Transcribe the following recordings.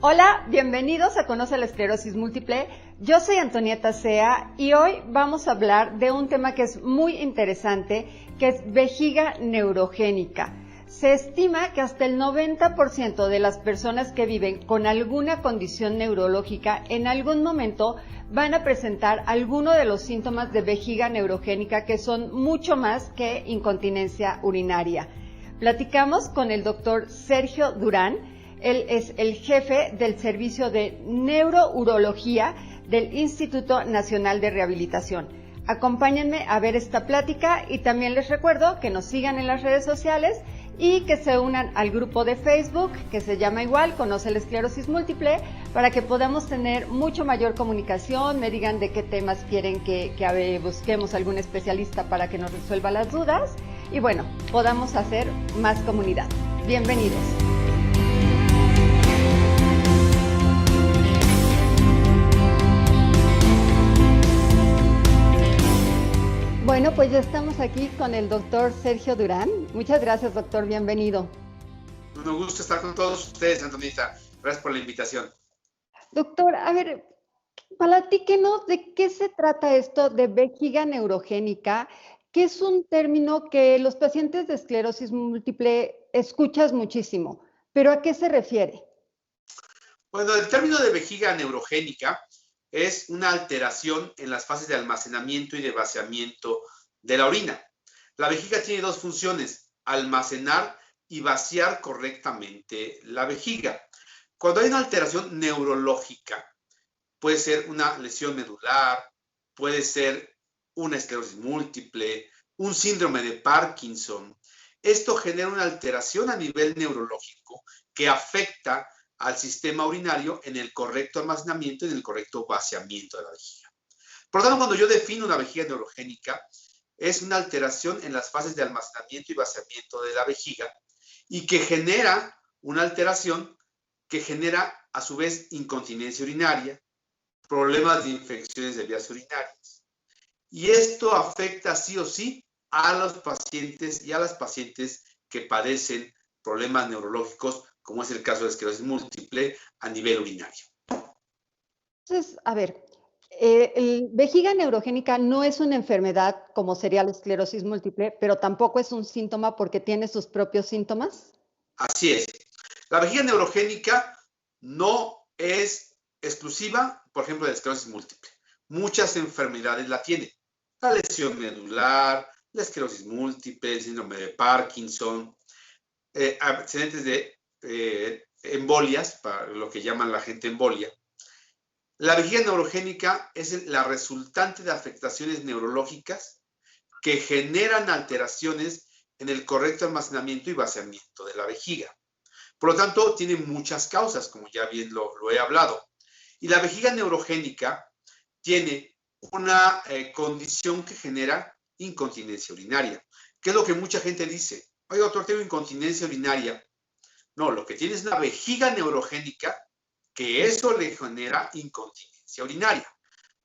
Hola, bienvenidos a Conoce la Esclerosis Múltiple. Yo soy Antonieta Sea y hoy vamos a hablar de un tema que es muy interesante, que es vejiga neurogénica. Se estima que hasta el 90% de las personas que viven con alguna condición neurológica en algún momento van a presentar alguno de los síntomas de vejiga neurogénica, que son mucho más que incontinencia urinaria. Platicamos con el doctor Sergio Durán. Él es el jefe del Servicio de Neurourología del Instituto Nacional de Rehabilitación. Acompáñenme a ver esta plática y también les recuerdo que nos sigan en las redes sociales y que se unan al grupo de Facebook que se llama igual, Conoce la Esclerosis Múltiple, para que podamos tener mucho mayor comunicación, me digan de qué temas quieren que busquemos algún especialista para que nos resuelva las dudas y bueno, podamos hacer más comunidad. Bienvenidos. Bueno, pues ya estamos aquí con el doctor Sergio Durán. Muchas gracias, doctor, bienvenido. Un gusto estar con todos ustedes, Antonieta. Gracias por la invitación. Doctor, a ver, platíquenos de qué se trata esto de vejiga neurogénica, que es un término que los pacientes de esclerosis múltiple escuchas muchísimo, pero ¿a qué se refiere? Bueno, el término de vejiga neurogénica es una alteración en las fases de almacenamiento y de vaciamiento de la orina. La vejiga tiene dos funciones: almacenar y vaciar correctamente la vejiga. Cuando hay una alteración neurológica, puede ser una lesión medular, puede ser una esclerosis múltiple, un síndrome de Parkinson. Esto genera una alteración a nivel neurológico que afecta al sistema urinario en el correcto almacenamiento y en el correcto vaciamiento de la vejiga. Por lo tanto, cuando yo defino una vejiga neurogénica, es una alteración en las fases de almacenamiento y vaciamiento de la vejiga y que genera una alteración que genera a su vez incontinencia urinaria, problemas de infecciones de vías urinarias. Y esto afecta sí o sí a los pacientes y a las pacientes que padecen problemas neurológicos, como es el caso de la esclerosis múltiple a nivel urinario. Entonces, a ver, vejiga neurogénica no es una enfermedad como sería la esclerosis múltiple, pero tampoco es un síntoma porque tiene sus propios síntomas. Así es. La vejiga neurogénica no es exclusiva, por ejemplo, de la esclerosis múltiple. Muchas enfermedades la tienen. La lesión medular, la esclerosis múltiple, el síndrome de Parkinson, antecedentes de embolias, para lo que llaman la gente embolia. La vejiga neurogénica es la resultante de afectaciones neurológicas que generan alteraciones en el correcto almacenamiento y vaciamiento de la vejiga. Por lo tanto, tiene muchas causas, como ya bien lo he hablado. Y la vejiga neurogénica tiene una condición que genera incontinencia urinaria, que es lo que mucha gente dice: oye, doctor, tengo incontinencia urinaria. No, lo que tiene es una vejiga neurogénica, que eso le genera incontinencia urinaria.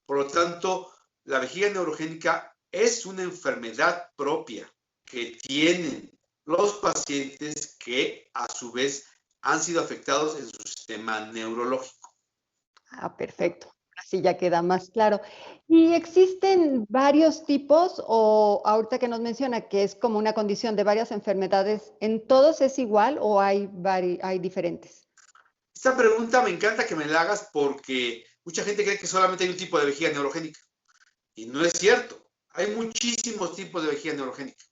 Por lo tanto, la vejiga neurogénica es una enfermedad propia que tienen los pacientes que a su vez han sido afectados en su sistema neurológico. Ah, perfecto. Así ya queda más claro. ¿Y existen varios tipos o ahorita que nos menciona que es como una condición de varias enfermedades, ¿en todos es igual o hay diferentes? Esta pregunta me encanta que me la hagas porque mucha gente cree que solamente hay un tipo de vejiga neurogénica. Y no es cierto. Hay muchísimos tipos de vejiga neurogénica.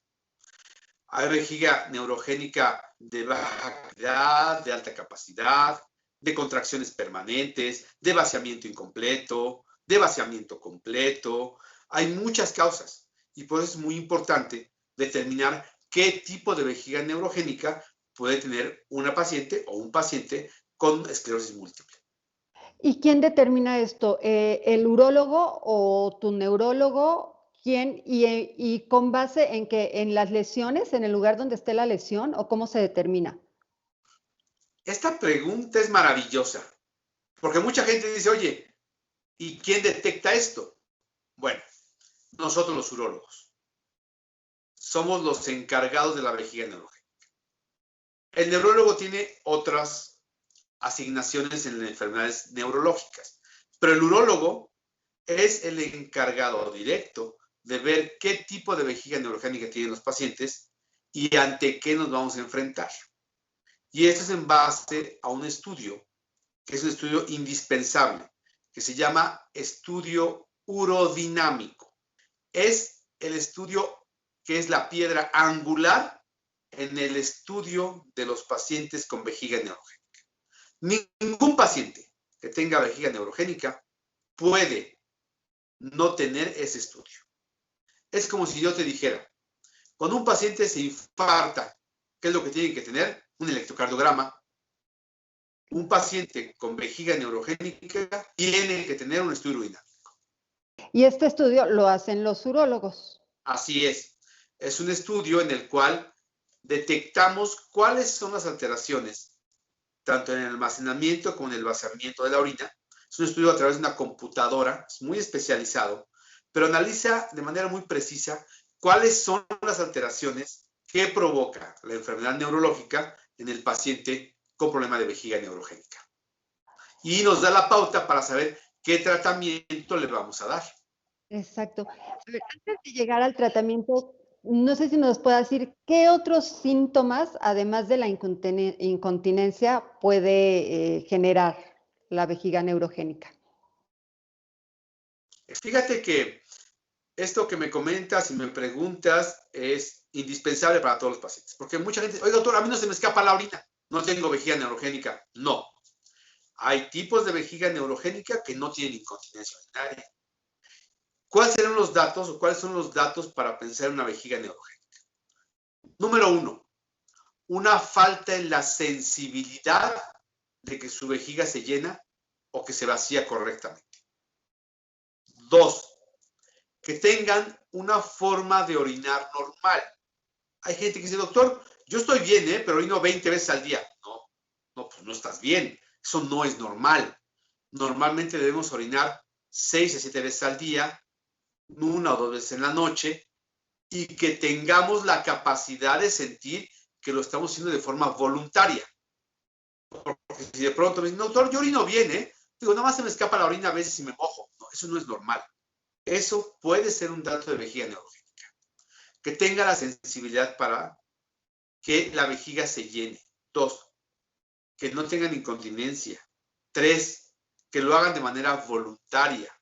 Hay vejiga neurogénica de baja actividad, de alta capacidad, de contracciones permanentes, de vaciamiento incompleto, de vaciamiento completo. Hay muchas causas y por eso es muy importante determinar qué tipo de vejiga neurogénica puede tener una paciente o un paciente con esclerosis múltiple. ¿Y quién determina esto? ¿El urólogo o tu neurólogo? ¿Quién? ¿Y con base en que en las lesiones, en el lugar donde esté la lesión o cómo se determina? Esta pregunta es maravillosa porque mucha gente dice: oye, ¿y quién detecta esto? Bueno, nosotros los urólogos somos los encargados de la vejiga neurogénica. El neurólogo tiene otras asignaciones en enfermedades neurológicas. Pero el urólogo es el encargado directo de ver qué tipo de vejiga neurogénica tienen los pacientes y ante qué nos vamos a enfrentar. Y esto es en base a un estudio, que es un estudio indispensable, que se llama estudio urodinámico. Es el estudio que es la piedra angular en el estudio de los pacientes con vejiga neurogénica. Ningún paciente que tenga vejiga neurogénica puede no tener ese estudio. Es como si yo te dijera, cuando un paciente se infarta, ¿qué es lo que tiene que tener? Un electrocardiograma. Un paciente con vejiga neurogénica tiene que tener un estudio urodinámico. Y este estudio lo hacen los urólogos. Así es. Es un estudio en el cual detectamos cuáles son las alteraciones, tanto en el almacenamiento como en el vaciamiento de la orina. Es un estudio a través de una computadora, es muy especializado, pero analiza de manera muy precisa cuáles son las alteraciones que provoca la enfermedad neurológica en el paciente con problema de vejiga neurogénica. Y nos da la pauta para saber qué tratamiento le vamos a dar. Exacto. A ver, antes de llegar al tratamiento, no sé si nos puede decir qué otros síntomas, además de la incontinencia, puede generar la vejiga neurogénica. Fíjate que esto que me comentas y me preguntas es indispensable para todos los pacientes, porque mucha gente, oiga doctor, a mí no se me escapa la orina, no tengo vejiga neurogénica. No, hay tipos de vejiga neurogénica que no tienen incontinencia urinaria. ¿Cuáles serán los datos o cuáles son los datos para pensar en una vejiga neurogénica? Número 1, una falta en la sensibilidad de que su vejiga se llena o que se vacía correctamente. 2, que tengan una forma de orinar normal. Hay gente que dice, doctor, yo estoy bien, pero orino 20 veces al día. No, pues no estás bien. Eso no es normal. Normalmente debemos orinar 6 a 7 veces al día, 1 o 2 veces en la noche, y que tengamos la capacidad de sentir que lo estamos haciendo de forma voluntaria. Porque si de pronto me dicen, doctor, yo orino bien, digo, nada más se me escapa la orina a veces y me mojo. No, eso no es normal. Eso puede ser un dato de vejiga neurogénica. Que tenga la sensibilidad para que la vejiga se llene. 2, que no tengan incontinencia. 3, que lo hagan de manera voluntaria.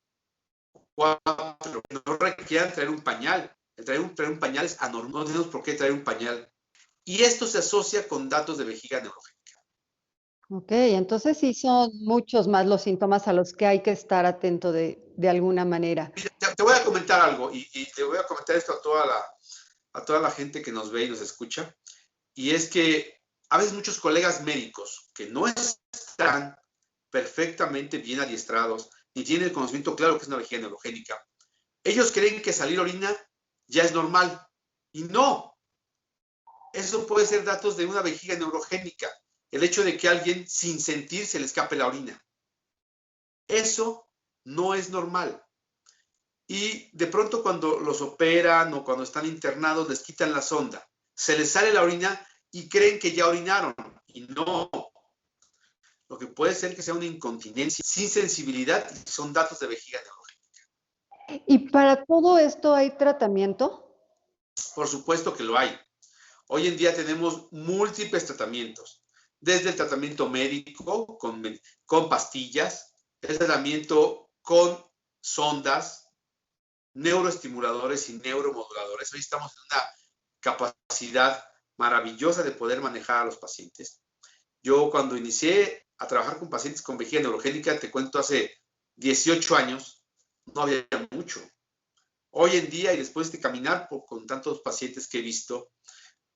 4, que no requieran traer un pañal. Traer un pañal es anormal, no tenemos por qué traer un pañal. Y esto se asocia con datos de vejiga neurogénica. Ok, entonces sí son muchos más los síntomas a los que hay que estar atento de alguna manera. Te voy a comentar algo y te voy a comentar esto a toda la gente que nos ve y nos escucha. Y es que a veces muchos colegas médicos que no están perfectamente bien adiestrados ni tienen el conocimiento claro que es una vejiga neurogénica, ellos creen que salir orina ya es normal. Y no. Eso puede ser datos de una vejiga neurogénica. El hecho de que alguien sin sentir se le escape la orina. Eso no es normal. Y de pronto cuando los operan o cuando están internados les quitan la sonda. Se les sale la orina y creen que ya orinaron. Y no. Lo que puede ser que sea una incontinencia sin sensibilidad y son datos de vejiga neurogénica. ¿Y para todo esto hay tratamiento? Por supuesto que lo hay. Hoy en día tenemos múltiples tratamientos, desde el tratamiento médico con pastillas, el tratamiento con sondas, neuroestimuladores y neuromoduladores. Hoy estamos en una capacidad maravillosa de poder manejar a los pacientes. Yo cuando inicié a trabajar con pacientes con vejiga neurogénica, te cuento hace 18 años, no había mucho. Hoy en día, y después de caminar con tantos pacientes que he visto,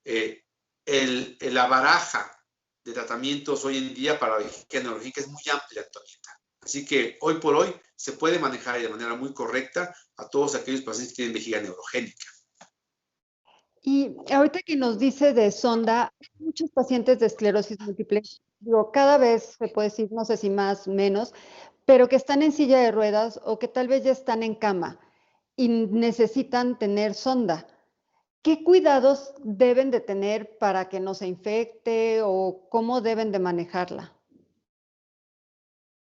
la baraja de tratamientos hoy en día para la vejiga neurológica es muy amplia, Antonieta. Así que hoy por hoy se puede manejar de manera muy correcta a todos aquellos pacientes que tienen vejiga neurogénica. Y ahorita que nos dice de sonda, hay muchos pacientes de esclerosis múltiple, digo, cada vez se puede decir, no sé si más, menos, pero que están en silla de ruedas o que tal vez ya están en cama y necesitan tener sonda. ¿Qué cuidados deben de tener para que no se infecte o cómo deben de manejarla?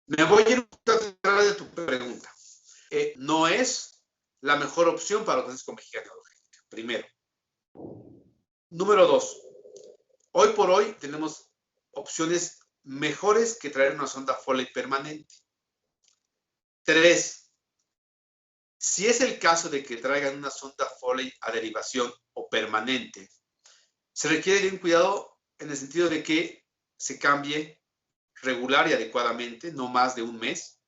Me voy a ir un poquito atrás de tu pregunta. No es la mejor opción para los pacientes con vejiga neurogénica, primero. Número 2, hoy por hoy tenemos opciones mejores que traer una sonda Foley permanente. 3, si es el caso de que traigan una sonda Foley a derivación o permanente, se requiere de un cuidado en el sentido de que se cambie regular y adecuadamente, no más de un mes,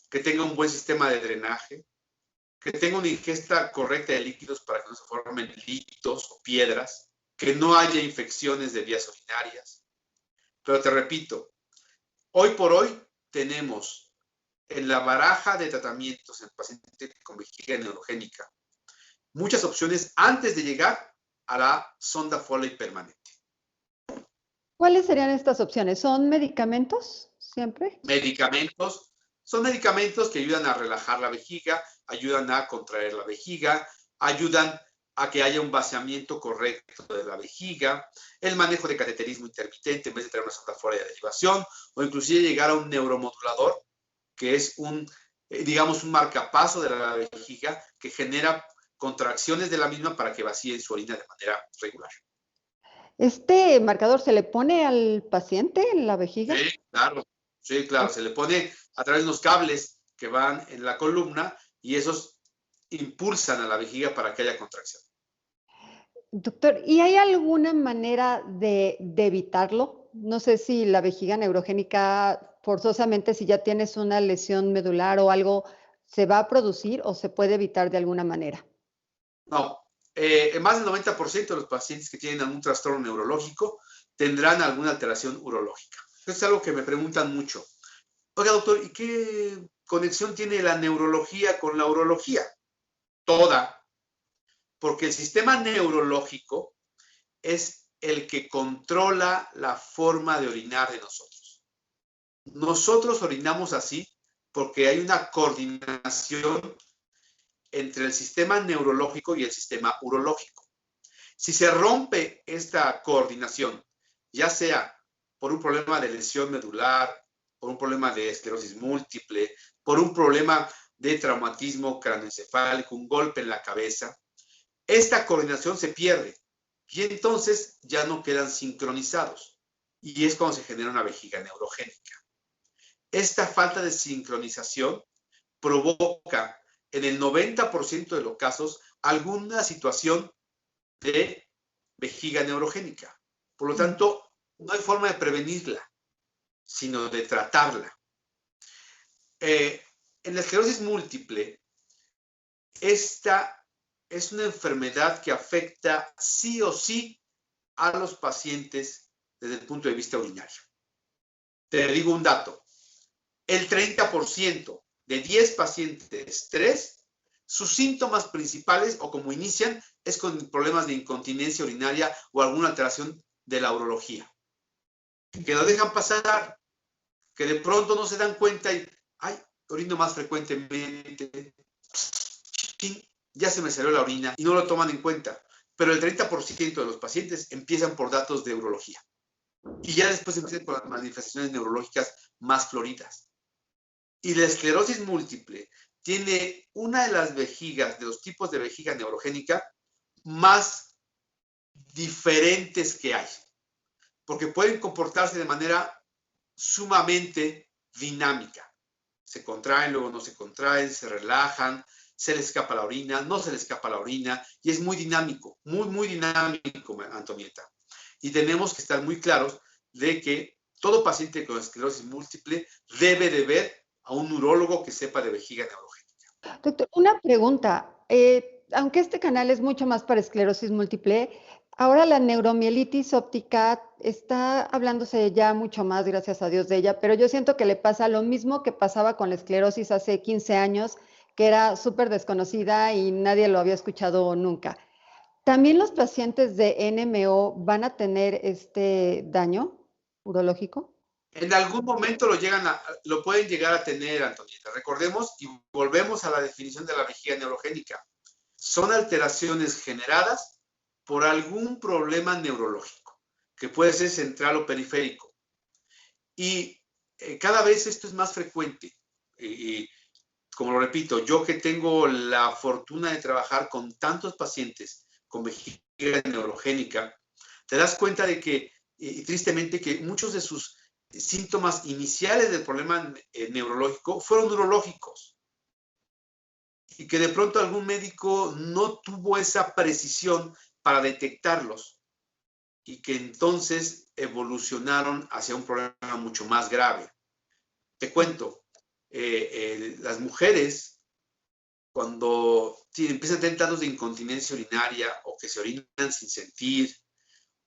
que tenga un buen sistema de drenaje, que tenga una ingesta correcta de líquidos para que no se formen litos o piedras, que no haya infecciones de vías urinarias. Pero te repito, hoy por hoy tenemos en la baraja de tratamientos en pacientes con vejiga neurogénica muchas opciones antes de llegar a la sonda Foley permanente. ¿Cuáles serían estas opciones? ¿Son medicamentos siempre? Medicamentos, son medicamentos que ayudan a relajar la vejiga, ayudan a contraer la vejiga, ayudan a que haya un vaciamiento correcto de la vejiga, el manejo de cateterismo intermitente en vez de tener una sonda Foley de derivación, o inclusive llegar a un neuromodulador, que es digamos, un marcapaso de la vejiga que genera contracciones de la misma para que vacíe su orina de manera regular. ¿Este marcador se le pone al paciente en la vejiga? Sí, claro, se le pone a través de unos cables que van en la columna y esos impulsan a la vejiga para que haya contracción. Doctor, ¿y hay alguna manera de evitarlo? No sé si la vejiga neurogénica, forzosamente, si ya tienes una lesión medular o algo, ¿se va a producir o se puede evitar de alguna manera? No, más del 90% de los pacientes que tienen algún trastorno neurológico tendrán alguna alteración urológica. Esto es algo que me preguntan mucho. Oiga, doctor, ¿y qué conexión tiene la neurología con la urología? Toda, porque el sistema neurológico es el que controla la forma de orinar de nosotros. Nosotros orinamos así porque hay una coordinación entre el sistema neurológico y el sistema urológico. Si se rompe esta coordinación, ya sea por un problema de lesión medular, por un problema de esclerosis múltiple, por un problema de traumatismo craneoencefálico, un golpe en la cabeza, esta coordinación se pierde y entonces ya no quedan sincronizados y es cuando se genera una vejiga neurogénica. Esta falta de sincronización provoca en el 90% de los casos alguna situación de vejiga neurogénica. Por lo tanto, no hay forma de prevenirla, sino de tratarla. En la esclerosis múltiple, esta es una enfermedad que afecta sí o sí a los pacientes desde el punto de vista urinario. Te digo un dato. El 30% de 10 pacientes 3, sus síntomas principales o como inician es con problemas de incontinencia urinaria o alguna alteración de la urología. Que lo dejan pasar, que de pronto no se dan cuenta y, ay, orino más frecuentemente, ya se me salió la orina y no lo toman en cuenta. Pero el 30% de los pacientes empiezan por datos de urología y ya después empiezan con las manifestaciones neurológicas más floridas. Y la esclerosis múltiple tiene una de las vejigas, de los tipos de vejiga neurogénica más diferentes que hay, porque pueden comportarse de manera sumamente dinámica. Se contraen, luego no se contraen, se relajan, se les escapa la orina, no se les escapa la orina, y es muy dinámico, muy dinámico, Antonieta. Y tenemos que estar muy claros de que todo paciente con esclerosis múltiple debe de ver a un urólogo que sepa de vejiga neurogénica. Doctor, una pregunta. Aunque este canal es mucho más para esclerosis múltiple, ahora la neuromielitis óptica está hablándose ya mucho más, gracias a Dios, de ella, pero yo siento que le pasa lo mismo que pasaba con la esclerosis hace 15 años, que era súper desconocida y nadie lo había escuchado nunca. ¿También los pacientes de NMO van a tener este daño urológico? En algún momento lo pueden llegar a tener, Antonieta. Recordemos y volvemos a la definición de la vejiga neurogénica. Son alteraciones generadas por algún problema neurológico, que puede ser central o periférico. Y cada vez esto es más frecuente. Y como lo repito, yo que tengo la fortuna de trabajar con tantos pacientes con vejiga neurogénica, te das cuenta de que, y tristemente, que muchos de sus síntomas iniciales del problema neurológico fueron neurológicos. Y que de pronto algún médico no tuvo esa precisión para detectarlos. Y que entonces evolucionaron hacia un problema mucho más grave. Te cuento, las mujeres, cuando empiezan a tener datos de incontinencia urinaria o que se orinan sin sentir,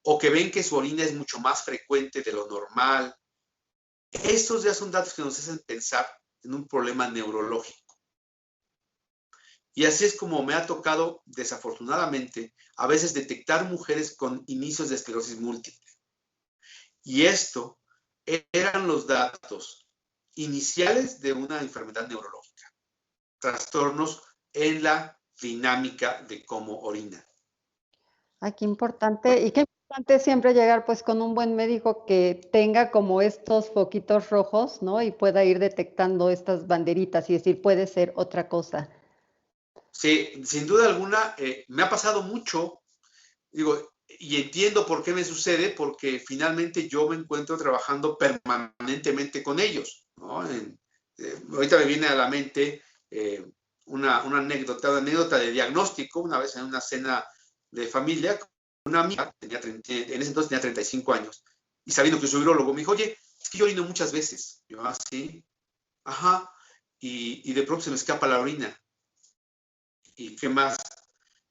o que ven que su orina es mucho más frecuente de lo normal, estos ya son datos que nos hacen pensar en un problema neurológico. Y así es como me ha tocado, desafortunadamente, a veces detectar mujeres con inicios de esclerosis múltiple. Y esto eran los datos iniciales de una enfermedad neurológica. Trastornos en la dinámica de cómo orina. Ay, qué importante. Y qué importante siempre llegar pues con un buen médico que tenga como estos foquitos rojos, ¿no? Y pueda ir detectando estas banderitas y decir, puede ser otra cosa. Sí, sin duda alguna, me ha pasado mucho, digo, y entiendo por qué me sucede, porque finalmente yo me encuentro trabajando permanentemente con ellos, ¿no? Ahorita me viene a la mente una anécdota de diagnóstico, una vez en una cena de familia, una amiga, en ese entonces tenía 35 años, y sabiendo que soy urologo, me dijo, oye, es que yo orino muchas veces. Yo, ah, sí, ajá, y de pronto se me escapa la orina. ¿Y qué más?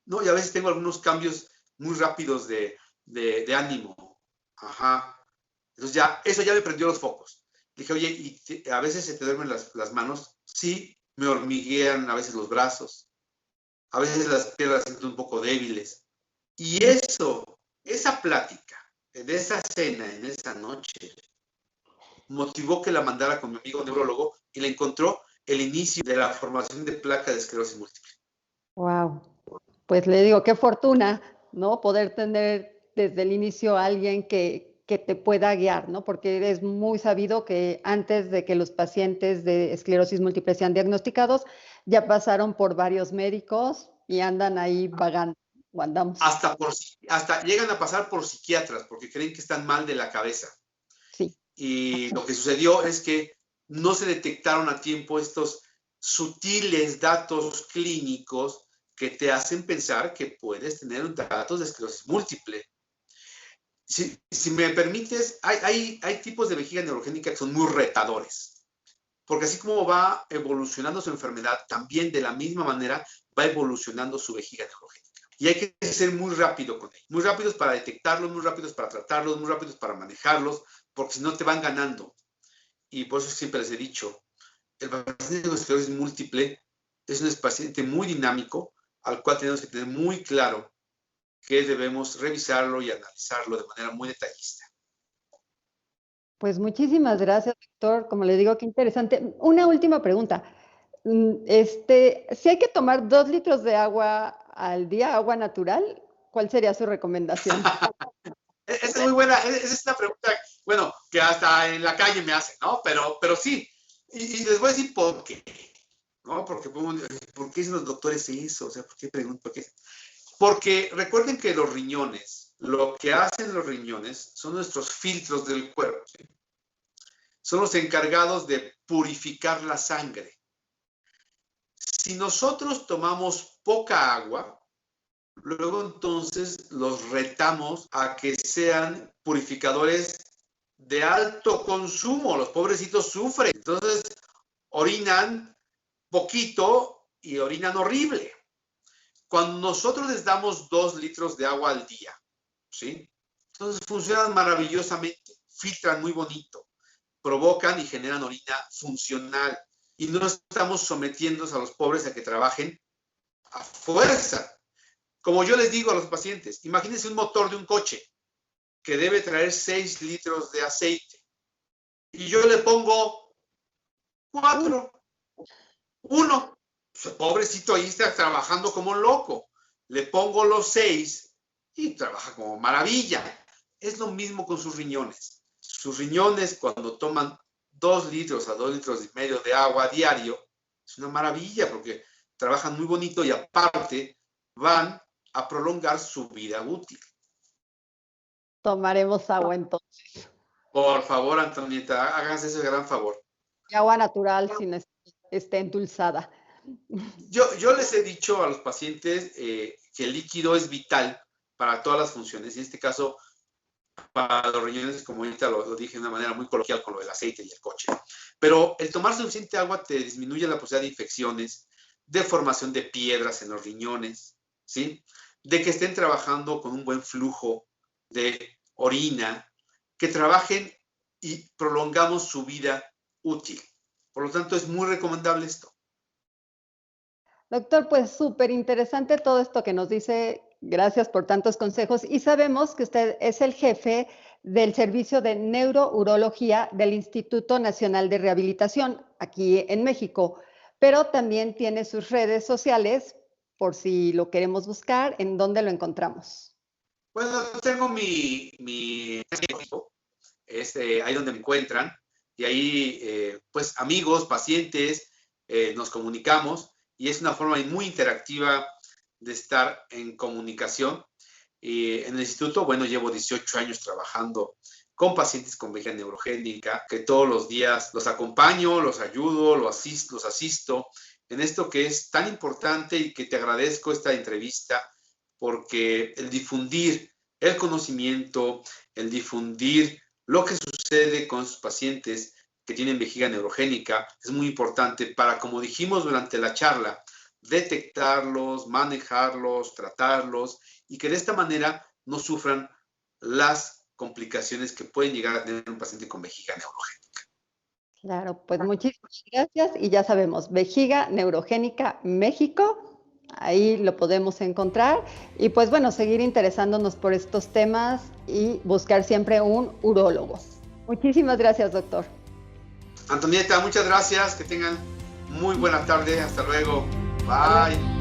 No, y a veces tengo algunos cambios muy rápidos de ánimo. Ajá. Entonces ya, eso ya me prendió los focos. Dije, oye, ¿y a veces se te duermen las manos? Sí, me hormiguean a veces los brazos. A veces las piernas las siento un poco débiles. Y eso, esa plática, de esa cena, en esa noche, motivó que la mandara con mi amigo neurólogo y le encontró el inicio de la formación de placa de esclerosis múltiple. Wow. Pues le digo, qué fortuna, ¿no? Poder tener desde el inicio a alguien que te pueda guiar, ¿no? Porque es muy sabido que antes de que los pacientes de esclerosis múltiple sean diagnosticados, ya pasaron por varios médicos y andan ahí vagando, o andamos. Hasta llegan a pasar por psiquiatras porque creen que están mal de la cabeza. Sí. Y lo que sucedió es que no se detectaron a tiempo estos sutiles datos clínicos que te hacen pensar que puedes tener datos de esclerosis múltiple. Si me permites, hay tipos de vejiga neurogénica que son muy retadores, porque así como va evolucionando su enfermedad, también de la misma manera va evolucionando su vejiga neurogénica. Y hay que ser muy rápido con ellos, muy rápidos para detectarlos, muy rápidos para tratarlos, muy rápidos para manejarlos, porque si no te van ganando. Y por eso siempre les he dicho, el paciente con esclerosis múltiple es un paciente muy dinámico, al cual tenemos que tener muy claro que debemos revisarlo y analizarlo de manera muy detallista. Pues muchísimas gracias, doctor. Como le digo, qué interesante. Una última pregunta. Si hay que tomar 2 litros de agua al día, agua natural, ¿cuál sería su recomendación? Esa es muy buena, esa es una pregunta, bueno, que hasta en la calle me hacen, ¿no? Pero sí, y les voy a decir por qué, ¿no? Porque, ¿por qué dicen los doctores eso? O sea, ¿por qué preguntan? ¿Por qué? Porque recuerden que los riñones, lo que hacen los riñones son nuestros filtros del cuerpo, ¿sí? Son los encargados de purificar la sangre. Si nosotros tomamos poca agua, luego entonces los retamos a que sean purificadores de alto consumo. Los pobrecitos sufren. Entonces orinan poquito y orinan horrible. Cuando nosotros les damos 2 litros de agua al día, ¿sí? Entonces funcionan maravillosamente, filtran muy bonito, provocan y generan orina funcional. Y no estamos sometiendo a los pobres a que trabajen a fuerza. Como yo les digo a los pacientes, imagínense un motor de un coche que debe traer 6 litros de aceite. Y yo le pongo 4, 1. Pues, pobrecito ahí está trabajando como un loco. Le pongo los 6 y trabaja como maravilla. Es lo mismo con sus riñones. Sus riñones, cuando toman 2 litros a 2 litros y medio de agua diario, es una maravilla porque trabajan muy bonito y aparte van a prolongar su vida útil. Tomaremos agua entonces. Por favor, Antonieta, háganse ese gran favor. Y agua natural sin esté endulzada. Yo les he dicho a los pacientes que el líquido es vital para todas las funciones, y en este caso para los riñones, como ahorita lo dije de una manera muy coloquial con lo del aceite y el coche. Pero el tomar suficiente agua te disminuye la posibilidad de infecciones, de formación de piedras en los riñones, ¿sí? De que estén trabajando con un buen flujo de orina, que trabajen y prolongamos su vida útil. Por lo tanto, es muy recomendable esto. Doctor, pues súper interesante todo esto que nos dice. Gracias por tantos consejos. Y sabemos que usted es el jefe del Servicio de Neurourología del Instituto Nacional de Rehabilitación aquí en México, pero también tiene sus redes sociales por si lo queremos buscar. ¿En dónde lo encontramos? Bueno, tengo mi es ahí donde me encuentran, y ahí, pues, amigos, pacientes, nos comunicamos, y es una forma muy interactiva de estar en comunicación. En el instituto, bueno, llevo 18 años trabajando con pacientes con vejiga neurogénica, que todos los días los acompaño, los ayudo, los asisto en esto que es tan importante, y que te agradezco esta entrevista, porque el difundir el conocimiento, el difundir lo que sucede con sus pacientes que tienen vejiga neurogénica es muy importante para, como dijimos durante la charla, detectarlos, manejarlos, tratarlos, y que de esta manera no sufran las complicaciones que pueden llegar a tener un paciente con vejiga neurogénica. Claro, pues muchísimas gracias, y ya sabemos, Vejiga Neurogénica México, ahí lo podemos encontrar, y pues bueno, seguir interesándonos por estos temas y buscar siempre un urólogo. Muchísimas gracias, doctor. Antonieta, muchas gracias, que tengan muy buena tarde, hasta luego, bye.